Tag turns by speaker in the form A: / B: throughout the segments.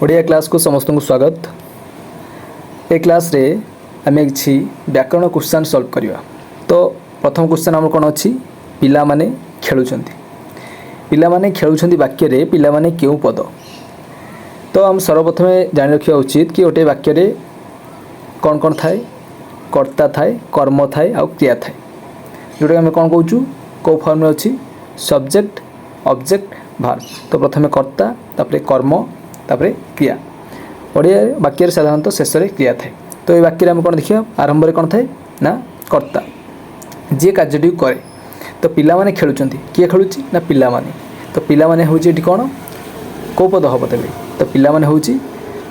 A: Odia class को समस्त को स्वागत। ए क्लास रे आमे किछि व्याकरण क्वेश्चन सॉल्व करिवा। तो प्रथम क्वेश्चन हमर कोन अछि पिला माने खेलुछंती। पिला माने खेलुछंती वाक्य रे पिला माने केउ पद। तो हम सर्वप्रथमे जानि रखिया उचित कि ओटे वाक्य रे कोन कोन थाए कर्ता थाए कर्म थाए आ क्रिया थाए। जोटा हम कोन कहउछु को फॉर्म रे अछि सब्जेक्ट ऑब्जेक्ट वर्ब। तो प्रथमे कर्ता तापरे कर्म तापरे क्रिया। ओडिया वाक्य साधारणतः शेष में क्रिया थाए। तो ये वाक्य आम कौन देखिए आरंभ में कौन थाए ना कर्ता जी कार्यटी कै। तो पिला माने खेलुचंती किए खेलुची ना पिला माने। तो पिला माने होची एठी कौन को पद हम तेबे। तो पिला माने होची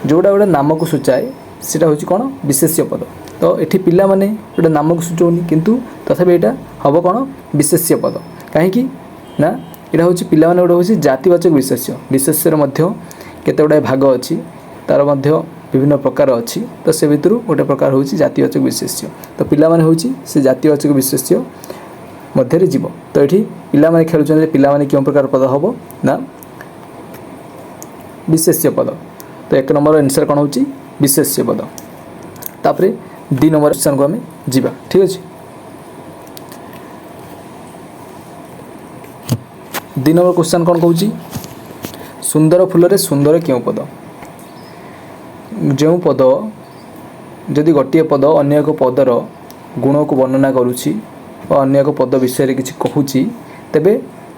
A: जोड़ा गोटे नाम को सूचाए सेटा होची कौन विशेष्य पद। तो एठी पिला माने गोटे नाम को सूचौनी किंतु तथापि एटा हम कौन विशेष्य पद कहीं ना यहाँ हूँ पिला माने गोटे हूँ जातिवाचक विशेष्य। विशेष्यर मध्य केते गुडा भाग अच्छी तार मध्य विभिन्न प्रकार अच्छी। तो से भितर गोटे प्रकार हूँ जातिवाचक विशेष्य। तो पिला माने हूँ से जातिवाचक विशेष्य मध्य जीव। तो ये पिला माने खेलुचंती पिला माने क्यों प्रकार पद हम ना विशेष्य पद। तो एक नंबर आंसर कौन हूँ विशेष्य पद। तापरे 2 नंबर क्वेश्चन को आम जीवा। ठीक अच्छे 2 नंबर क्वेश्चन कौन कहूँ सुंदर फूल सुंदर क्यों पद। जो पद जदि गोटे पद अन्य एक पदर गुण को वर्णना करुच्ची अन्य एक पद विषय किसी कहूँ तेबे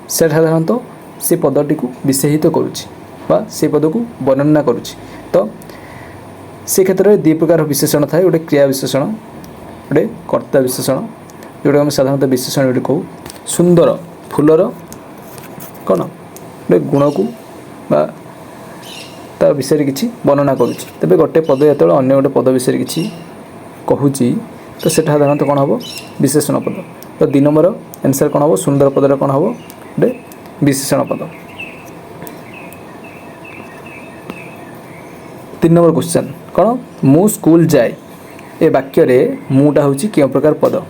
A: से साधारणतः से पदटी को विषयित करुच्ची से पद को वर्णना करुच्ची। तो से क्षेत्र में 2 प्रकार विशेषण थाए गोटे क्रिया विशेषण गोटे कर्ता विशेषण। जोटा आम साधारणतः विशेषण गोटे कहूँ सुंदर फूलर कौन गोटे गुण को ता विषय किसी वर्णना करुच्ची। तेबे गोटे पद जो अन्य गोटे पद विषय किसी कहूँ तो से साधारणतः कौन हम विशेषण पद। तो 2 नंबर आंसर कौन हम सुंदर पदर कौन हम गोटे विशेषण पद। 3 नंबर क्वेश्चन कौन मु स्कूल जाए ए वाक्य रे मुटा हूँ क्यों प्रकार पद।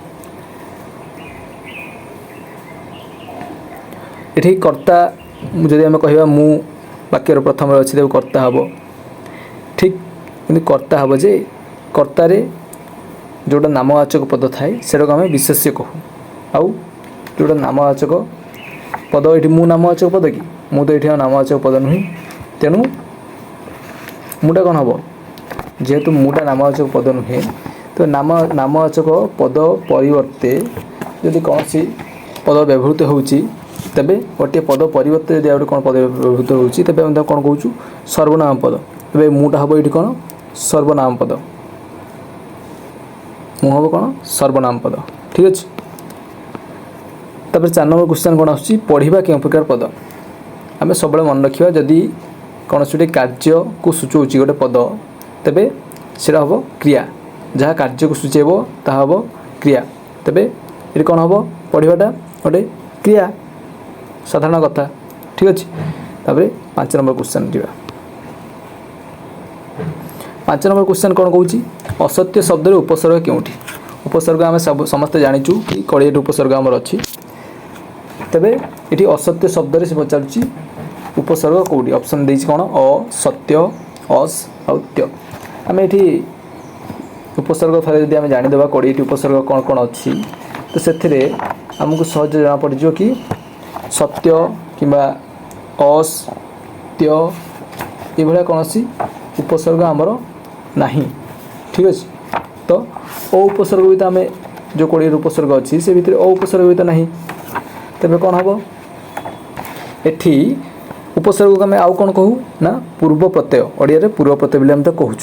A: ये कर्ता जदि आम कह मु वाक्यर प्रथम अच्छी तेज कर्ता हम ठीक कि कर्ता हम जे कर्तार जोटा नामवाचक पद थाए से आम विशेष्य कहूँ आउ जोटा नामवाचक पद ये मु नामवाचक पद कि मु तो ये नामवाचक पद नुह तेणु मुटा कौन हम जेहेतु मुटा नामवाचक पद नुहे तो नामवाचक पद परिवर्ते यदि कौन सी पद व्यवहृत होची तेबे गोटे पद परिवर्ते यदि आउट कौन पद व्यवहृत होची तेबे हम कौन कहूँ सर्वनाम पद। तेबे मुटा हम ये कौन सर्वनाम पद मु हम कौन सर्वनाम पद। ठीक अच्छे तापर 4 नंबर क्वेश्चन कौन आसुची पढ़िबा क्यों प्रकार पद। आम सब मन रखा जदि कौन गोटे कार्य को सूचौची गोटे पद तेबे सेटा हम क्रिया जहाँ कार्य को सूचेब ता हम क्रिया। तेबे ये कौन हम पढ़िबाटा गोटे क्रिया साधारण कथा। ठीक अच्छे तापर 5 नंबर क्वेश्चन जीवा। 5 नंबर क्वेश्चन कौन कहूँ असत्य शब्द उपसर्ग क्योंठी। उपसर्ग आम सब समस्ते जाचु कि 20 उपसर्ग आमर अच्छी। तेबे ये असत्य शब्द से पचारुची उपसर्ग कौटी ऑप्शन देछि कौन असत्य अस औत्य। आम ये उपसर्ग थे जब आम जानीदे 20 उपसर्ग कौन कौन अच्छी तो से आमको सहज जना पड़ो कि सत्य किंबा अस्त्य ये कौन सी उपसर्ग आमर नहीं। ठीक अच्छे तो ओ उपसर्ग भी तो आम जो 20 उपसर्ग अच्छी से भितर ओ उपसर्ग भी तो नहीं। तेरे कौन हम एठी उपसर्ग को आम आउ कौन कहूँ ना पूर्व प्रत्यय ओडिया पूर्व प्रत्यय बोली आम तो कहूँ।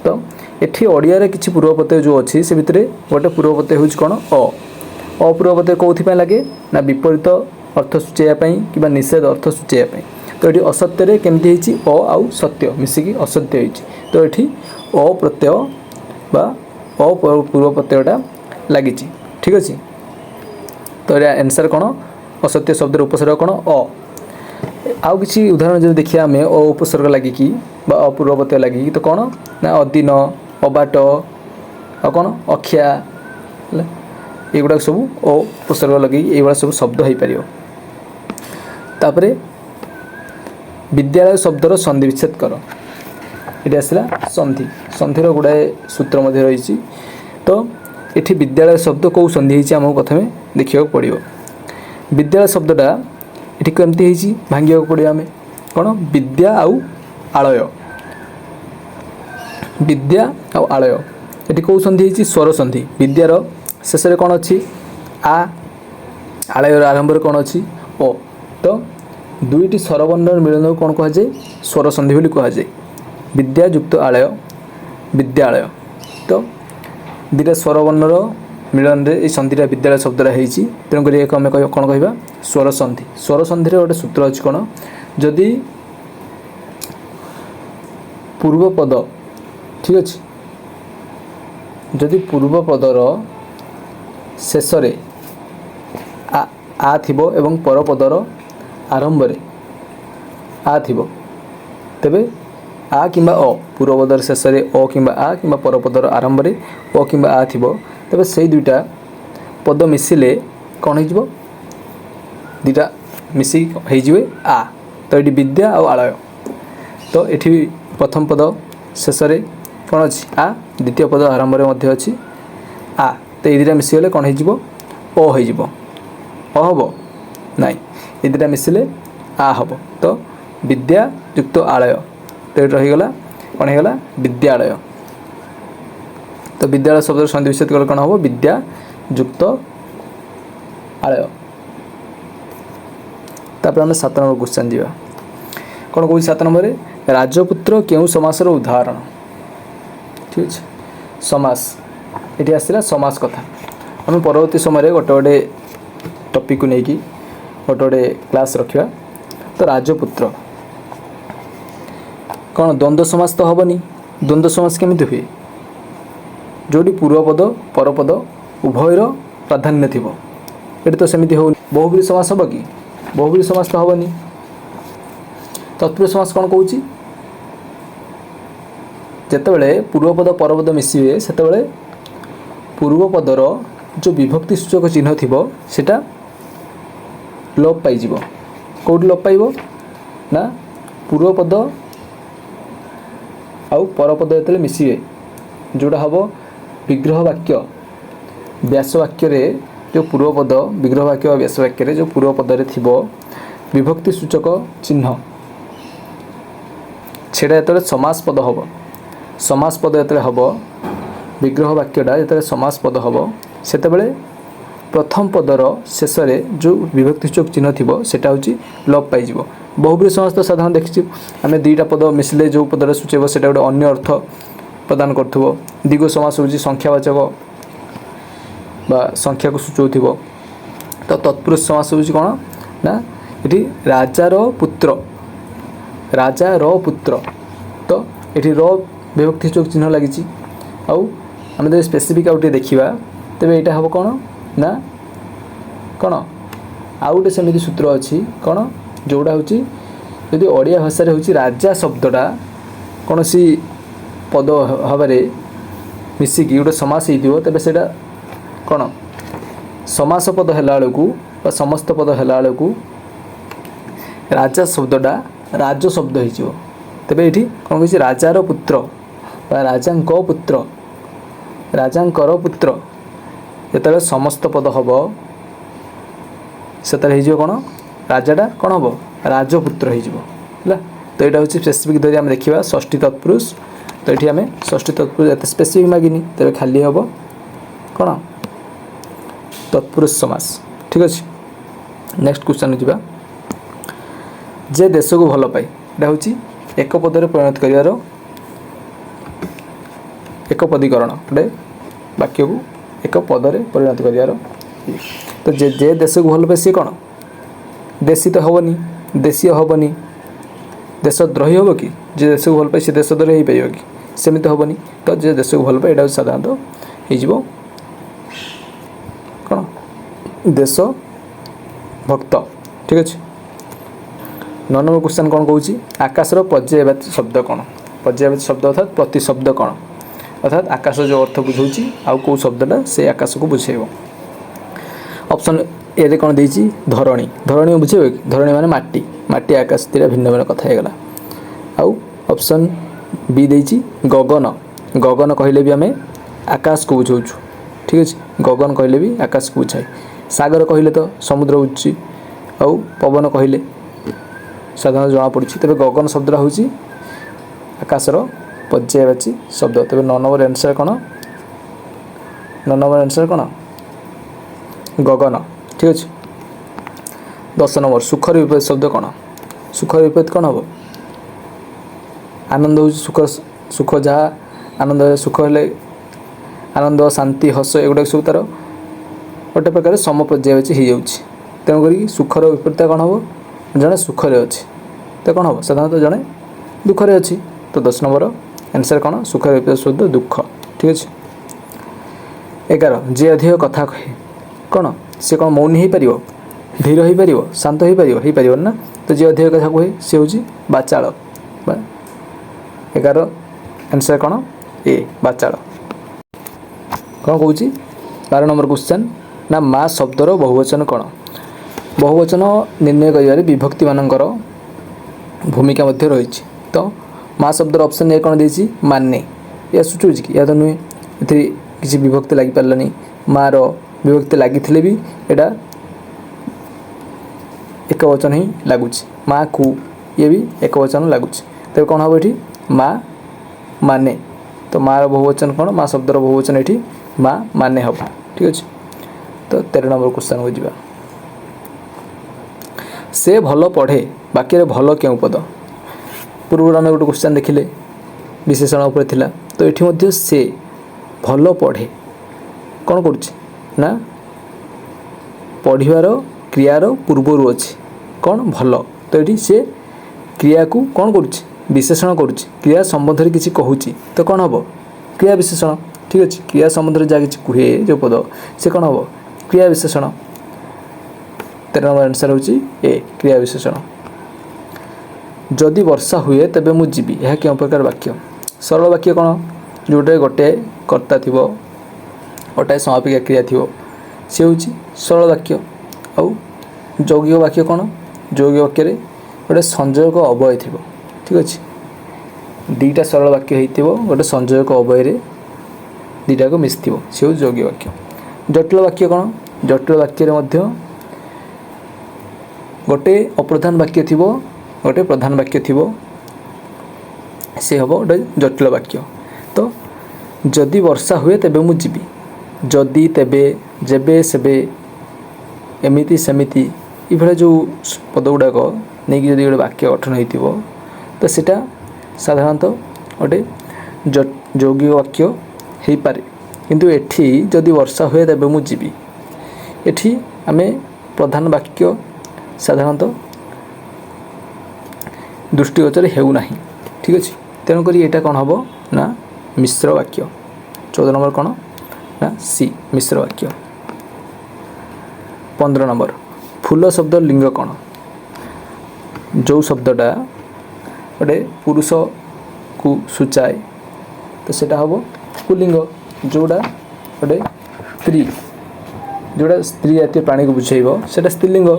A: तो एठी ओडिया किसी पूर्व प्रत्यय जो अच्छी से भितर गोटे पूर्व प्रत्यय हूँ कौन अपूर्व प्रत्यय कौन लगे ना विपरीत अर्थ सूचाइवाई कि निषेध अर्थ सूचाइवाई। तो ये असत्य केमती आउ सत्य मिसिकी असत्य होती। तो ये अप्रत्यय बा अपूर्व प्रत्ययटा लगी। ठीक अच्छे तो ये आंसर कौन असत्य शब्द उपसर्ग कौन आउ किसी उदाहरण जब देखिए आम उपसर्ग लगिकी अपूर्व प्रत्यय लगिकी तो कौन ना अधीन अबाट कौन अखिया एगुड़ा सब उपसर्ग लगे ये सब शब्द हो पार। तापरे विद्यालय शब्दर सन्धि विच्छेद कर। ଏଠି ଆସିଲା ସନ୍ଧି। ସନ୍ଧିର ଗୁଡ଼ାଏ ସୂତ୍ର ମଧ୍ୟ ରହିଛି। ତ ଏଠି ବିଦ୍ୟାଳୟ ଶବ୍ଦ କେଉଁ ସନ୍ଧି ହେଇଛି ଆମକୁ ପ୍ରଥମେ ଦେଖିବାକୁ ପଡ଼ିବ। ବିଦ୍ୟାଳୟ ଶବ୍ଦଟା ଏଠି କେମିତି ହେଇଛି ଭାଙ୍ଗିବାକୁ ପଡ଼ିବ ଆମେ। କ'ଣ ବିଦ୍ୟା ଆଉ ଆଳୟ, ବିଦ୍ୟା ଆଉ ଆଳୟ ଏଠି କେଉଁ ସନ୍ଧି ହେଇଛି ସ୍ୱର ସନ୍ଧି। ବିଦ୍ୟାର ଶେଷରେ କ'ଣ ଅଛି ଆ, ଆଳୟର ଆରମ୍ଭରେ କ'ଣ ଅଛି ଓ। ତ ଦୁଇଟି ସ୍ୱରବର୍ଣ୍ଣର ମିଳନକୁ କ'ଣ କୁହାଯାଏ ସ୍ୱର ସନ୍ଧି ବୋଲି କୁହାଯାଏ। ବିଦ୍ୟା ଯୁକ୍ତ ଆଳୟ ବିଦ୍ୟାଳୟ। ତ ଦୁଇଟା ସ୍ୱରବର୍ଣ୍ଣର ମିଳନରେ ଏଇ ସନ୍ଧିଟା ବିଦ୍ୟାଳୟ ଶବ୍ଦଟା ହେଇଛି। ତେଣୁକରି ଏହାକୁ ଆମେ କ'ଣ କହିବା ସ୍ୱର ସନ୍ଧି। ସ୍ୱର ସନ୍ଧିରେ ଗୋଟେ ସୂତ୍ର ଅଛି କ'ଣ, ଯଦି ପୂର୍ବପଦ ଠିକ୍ ଅଛି, ଯଦି ପୂର୍ବପଦର ଶେଷରେ ଆ ଥିବ ଏବଂ ପରପଦର ଆରମ୍ଭରେ ଆ ଥିବ, ତେବେ ଆ କିମ୍ବା ଅ, ପୂର୍ବପଦର ଶେଷରେ ଅ କିମ୍ବା ଆ କିମ୍ବା ପରପଦର ଆରମ୍ଭରେ ଅ କିମ୍ବା ଆ ଥିବ, ତେବେ ସେଇ ଦୁଇଟା ପଦ ମିଶିଲେ କ'ଣ ହେଇଯିବ, ଦୁଇଟା ମିଶିକି ହେଇଯିବେ ଆ। ତ ଏଠି ବିଦ୍ୟା ଆଉ ଆଳୟ। ତ ଏଠି ପ୍ରଥମ ପଦ ଶେଷରେ କ'ଣ ଅଛି ଆ, ଦ୍ୱିତୀୟ ପଦ ଆରମ୍ଭରେ ମଧ୍ୟ ଅଛି ଆ। ତ ଏଇ ଦୁଇଟା ମିଶିଗଲେ କ'ଣ ହେଇଯିବ ଓ ହେଇଯିବ। ଅ ହେବ ନାଇଁ, ଏ ଦୁଇଟା ମିଶିଲେ ଆ ହେବ। ତ ବିଦ୍ୟା ଯୁକ୍ତ ଆଳୟ। ତ ଏଠି ରହିଗଲା କ'ଣ ହେଇଗଲା ବିଦ୍ୟାଳୟ। ତ ବିଦ୍ୟାଳୟ ଶବ୍ଦର ସନ୍ଧି ବିଚ୍ଛେଦ କଲେ କ'ଣ ହେବ ବିଦ୍ୟା ଯୁକ୍ତ ଆଳୟ। ତାପରେ ଆମେ 7 ନମ୍ବର କ୍ୱେଶ୍ଚନ୍ ଯିବା। କ'ଣ କହୁଛି 7 ନମ୍ବରରେ, ରାଜପୁତ୍ର କେଉଁ ସମାସର ଉଦାହରଣ। ଠିକ୍ ଅଛି, ସମାସ ଏଠି ଆସିଲା ସମାସ କଥା। ଆମେ ପରବର୍ତ୍ତୀ ସମୟରେ ଗୋଟେ ଟପିକକୁ ନେଇକି ଗୋଟେ କ୍ଲାସ୍ ରଖିବା। ତ ରାଜପୁତ୍ର କ'ଣ ଦ୍ୱନ୍ଦ୍ୱ ସମାସ ତ ହେବନି। ଦ୍ୱନ୍ଦ୍ୱ ସମାସ କେମିତି ହୁଏ, ଯେଉଁଠି ପୂର୍ବପଦ ପରପଦ ଉଭୟର ପ୍ରାଧାନ୍ୟ ଥିବ। ଏଠି ତ ସେମିତି ହେଉନି। ବହୁବ୍ରୀହି ସମାସ ହେବ କି, ବହୁବ୍ରୀହି ସମାସ ତ ହେବନି। ତତ୍ପୁରୁଷ ସମାସ କ'ଣ କହୁଛି, ଯେତେବେଳେ ପୂର୍ବପଦ ପରପଦ ମିଶିବେ ସେତେବେଳେ ପୂର୍ବପଦର ଯେଉଁ ବିଭକ୍ତି ସୂଚକ ଚିହ୍ନ ଥିବ ସେଇଟା ଲୋପ ପାଇଯିବ। କେଉଁଠି ଲୋପ ପାଇବ ନା ପୂର୍ବପଦ ଆଉ ପରପଦ ଯେତେବେଳେ ମିଶିବେ, ଯେଉଁଟା ହେବ ବିଗ୍ରହ ବାକ୍ୟ ବ୍ୟାସ ବାକ୍ୟରେ, ଯେଉଁ ପୂର୍ବପଦ ବିଗ୍ରହ ବାକ୍ୟ ବା ବ୍ୟାସ ବାକ୍ୟରେ ଯେଉଁ ପୂର୍ବପଦରେ ଥିବ ବିଭକ୍ତି ସୂଚକ ଚିହ୍ନ, ସେଇଟା ଯେତେବେଳେ ସମାସ ପଦ ହେବ, ସମାସ ପଦ ଯେତେବେଳେ ହେବ, ବିଗ୍ରହ ବାକ୍ୟଟା ଯେତେବେଳେ ସମାସ ପଦ ହେବ, ସେତେବେଳେ ପ୍ରଥମ ପଦର ଶେଷରେ ଯେଉଁ ବିଭକ୍ତି ସୂଚକ ଚିହ୍ନ ଥିବ ସେଇଟା ହେଉଛି ଲୋପ ପାଇଯିବ। ବହୁବ୍ରୀହି ସମାସ ତ ସାଧାରଣ ଦେଖିଛୁ ଆମେ, ଦୁଇଟା ପଦ ମିଶିଲେ ଯେଉଁ ପଦଟା ସୂଚାଇବ ସେଇଟା ଗୋଟେ ଅନ୍ୟ ଅର୍ଥ ପ୍ରଦାନ କରୁଥିବ। ଦ୍ୱିଗୁ ସମାସ ହେଉଛି ସଂଖ୍ୟାବାଚକ ବା ସଂଖ୍ୟାକୁ ସୂଚାଉଥିବ। ତ ତତ୍ପୁରୁଷ ସମାସ ହେଉଛି କ'ଣ ନା ଏଠି ରାଜାର ପୁତ୍ର, ରାଜାର ପୁତ୍ର। ତ ଏଠି ର ବିଭକ୍ତି ସୂଚକ ଚିହ୍ନ ଲାଗିଛି। ଆଉ ଆମେ ଯଦି ସ୍ପେସିଫିକ୍ ଆଉ ଟିକେ ଦେଖିବା, ତେବେ ଏଇଟା ହେବ କ'ଣ ନା କ'ଣ ଆଉ ଗୋଟେ ସେମିତି ସୂତ୍ର ଅଛି କ'ଣ, ଯେଉଁଟା ହେଉଛି ଯଦି ଓଡ଼ିଆ ଭାଷାରେ ହେଉଛି ରାଜା ଶବ୍ଦଟା କୌଣସି ପଦ ଭାବରେ ମିଶିକି ଗୋଟେ ସମାସ ହେଇଥିବ, ତେବେ ସେଇଟା କ'ଣ ସମାସ ପଦ ହେଲା ବେଳକୁ ବା ସମସ୍ତ ପଦ ହେଲା ବେଳକୁ ରାଜା ଶବ୍ଦଟା ରାଜ ଶବ୍ଦ ହେଇଯିବ। ତେବେ ଏଠି କ'ଣ କହିଛି ରାଜାର ପୁତ୍ର ବା ରାଜାଙ୍କ ପୁତ୍ର, ରାଜାଙ୍କର ପୁତ୍ର ଯେତେବେଳେ ସମସ୍ତ ପଦ ହେବ ସେତେବେଳେ ହେଇଯିବ କ'ଣ ରାଜାଟା କ'ଣ ହେବ ରାଜପୁତ୍ର ହେଇଯିବ ହେଲା। ତ ଏଇଟା ହେଉଛି ସ୍ପେସିଫିକ୍ ଧରି ଆମେ ଦେଖିବା ଷଷ୍ଠୀ ତତ୍ପୁରୁଷ। ତ ଏଠି ଆମେ ଷଷ୍ଠୀ ତତ୍ପୁରୁଷ ଏତେ ସ୍ପେସିଫିକ୍ ମାଗିନି, ତେବେ ଖାଲି ହେବ କ'ଣ ତତ୍ପୁରୁଷ ସମାସ। ଠିକ୍ ଅଛି, ନେକ୍ସଟ କ୍ୱେଶ୍ଚନ୍ ଯିବା। ଯେ ଦେଶକୁ ଭଲ ପାଏ, ଏଇଟା ହେଉଛି ଏକ ପଦରେ ପରିଣତ କରିବାର ଏକ ପଦୀକରଣ, ଗୋଟେ ବାକ୍ୟକୁ ଏକ ପଦରେ ପରିଣତ କରିବାର। ତ ଯେ ଦେଶକୁ ଭଲ ପାଏ ସିଏ କ'ଣ ଦେଶୀ ତ ହେବନି, ଦେଶୀୟ ହେବନି, ଦେଶଦ୍ରୋହୀ ହେବ କି, ଯେ ଦେଶକୁ ଭଲ ପାଏ ସେ ଦେଶଦ୍ରୋହୀ ହେଇପାରିବ କି, ସେମିତି ହେବନି। ତ ଯେ ଦେଶକୁ ଭଲ ପାଏ ଏଇଟା ହେଉଛି ସାଧାରଣତଃ ହେଇଯିବ କ'ଣ ଦେଶ ଭକ୍ତ। ଠିକ୍ ଅଛି, 9 ନମ୍ବର କ୍ୱେଶ୍ଚନ୍ କ'ଣ କହୁଛି, ଆକାଶର ପର୍ଯ୍ୟାୟବାଚୀ ଶବ୍ଦ କ'ଣ। ପର୍ଯ୍ୟାୟବାଚୀ ଶବ୍ଦ ଅର୍ଥାତ୍ ପ୍ରତିଶବ୍ଦ କ'ଣ, ଅର୍ଥାତ୍ ଆକାଶ ଯେଉଁ ଅର୍ଥ ବୁଝାଉଛି ଆଉ କେଉଁ ଶବ୍ଦଟା ସେ ଆକାଶକୁ ବୁଝେଇବ। ଅପସନ୍ ଏରେ କ'ଣ ଦେଇଛି ଧରଣୀ, ଧରଣୀ ବୁଝେଇବ କି, ଧରଣୀ ମାନେ ମାଟି, ମାଟି ଆକାଶ ଦୁଇଟା ଭିନ୍ନ ଭିନ୍ନ କଥା ହେଇଗଲା। ଆଉ ଅପସନ୍ बी देइछि गगन गगन कहले भी आम आकाश को बुझाऊँ ठीक अच्छे गगन कहले भी आकाश को बुझाए सागर कहले तो समुद्र बुझुची आउ पवन कहले साधारण जना पड़ी तेज गगन शब्दटा हूँ आकाशर पर्यायवाची शब्द तेज 9 नंबर आंसर कौन 9 नंबर आंसर कौन गगन ठीक अच्छे 10 नंबर सुखर विपरीत शब्द कौन सुखर विपरीत कौन हम आनंद हूँ सुख सुख जहाँ आनंद सुख हेले आनंद शांति हस एगुड़ा सब तार गोटे प्रकार समपर्यायवाची हो जाऊँगी तेणुक सुखर विपरीत कौन हम जड़े सुखरे अच्छे तो कौन हम साधारणतः जड़े दुखरे अच्छी तो 10 नंबर आंसर कौन सुखर विपरीत शब्द दुख ठीक अच्छे 11 जे अधिक कथा कहे कौन सी कौन मौनी हो पार धीर हो पार शांत हो पार ना तो जे अधिक कथा कहे सी हूँ बाचाल 11 आंसर कौन ए बाचाल कौन कौच 12 नंबर क्वेश्चन ना माँ शब्दर बहुवचन कौन बहुवचन निर्णय कर विभक्ति मानकर भूमिका मध्य रही तो माँ शब्दर ऑप्शन ए कौन देती माने या सुचुच कि या तो नुहे ये किसी विभक्ति लगी पारानी माँ विभक्ति लगी भी एटा एक वचन ही लगुच माँ को ये भी एक वचन लगुच तेज कौन हम ये माँ माने तो माँ बहुवचन कौन माँ शब्दर बहुवचन ये माँ माने हम ठीक अच्छे तो 13 नंबर क्वेश्चन को जावा से भल पढ़े बाकी भल क्यों पद पूर्व आम गोटे क्वेश्चन देखिले विशेषण उपर थिला तो ये से भल पढ़े कौन करुच्ची ना पढ़िबार क्रियार पूर्वर अच्छी कौन भल तो ये से क्रिया को कौन करुच्ची विशेषण करुच्ची क्रिया संबंध में किसी कहूँ तो कौन हम क्रिया विशेषण ठीक अच्छे क्रिया संबंध में जहाँ किसी कहे जो पद से कौन हम क्रिया विशेषण 13 नंबर आंसर होची ए क्रिया विशेषण जदि वर्षा हुए तबे मु जीवी यह क्यों प्रकार वाक्य सरल वाक्य कौन जोटे गोटे कर्ता थी गोटाए समापिका क्रिया थी सी हूँ सरल वाक्य आउ यौगिक वाक्य कौन यौगिक वाक्य गोटे संजयक अवय थी ठीक अच्छे दीटा सरल वाक्य हो गोटे संजयक अवय दीटा को मिस थी सी हूँ यौगिक वाक्य जटिल वाक्य कौन जटिल वाक्य गोटे अप्रधान वाक्य थी गोटे प्रधान वाक्य थी से हम गोटे जटिल वाक्य तो जदि वर्षा हुए तेबे मु जीवी जदि तेबे जेबे सेबे एमिति सेमिति ये जो पद गुड़ाक नहीं जदि गोटे वाक्य गठन हो तो सीटा साधारणतः गोटे यौगिक वाक्य हो पारे किंतु एठी जदि वर्षा हुए तेबे मु जीवी एठी आमे प्रधान वाक्य साधारणतः दृष्टिगोचर हेउना ठीक अच्छे तेणुक यहाँ कौन हम ना मिश्र वाक्य 14 नंबर कौन ना सी मिश्र वाक्य 15 नंबर फूल शब्द लिंग कौन जो शब्दटा गोटे पुरुष को सूचाए तो सेटा हम पुल्लिंग जोड़ा गोटे स्त्री जोड़ा स्त्री जातीय प्राणी को बुझेब से स्त्रीलिंग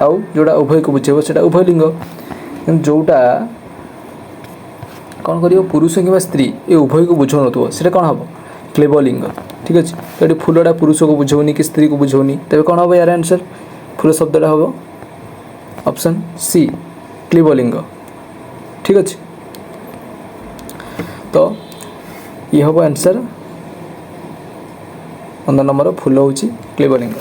A: आउ जोड़ा उभय को बुझेब से उभय लिंग जोटा कौन कर पुरुष कि स्त्री ये उभय को बुझाऊ न से कौन हम क्लेबलिंग ठीक अच्छे तो ये फूलटा पुरुष को बुझाऊनी कि स्त्री को बुझाऊनी तेज कौन हम यार आंसर फूल शब्दटा हम ऑप्शन सी क्लीबलिंग ठीक अच्छे तो ये हम आंसर 15 नंबर फूल हूँ क्लीबलिंग।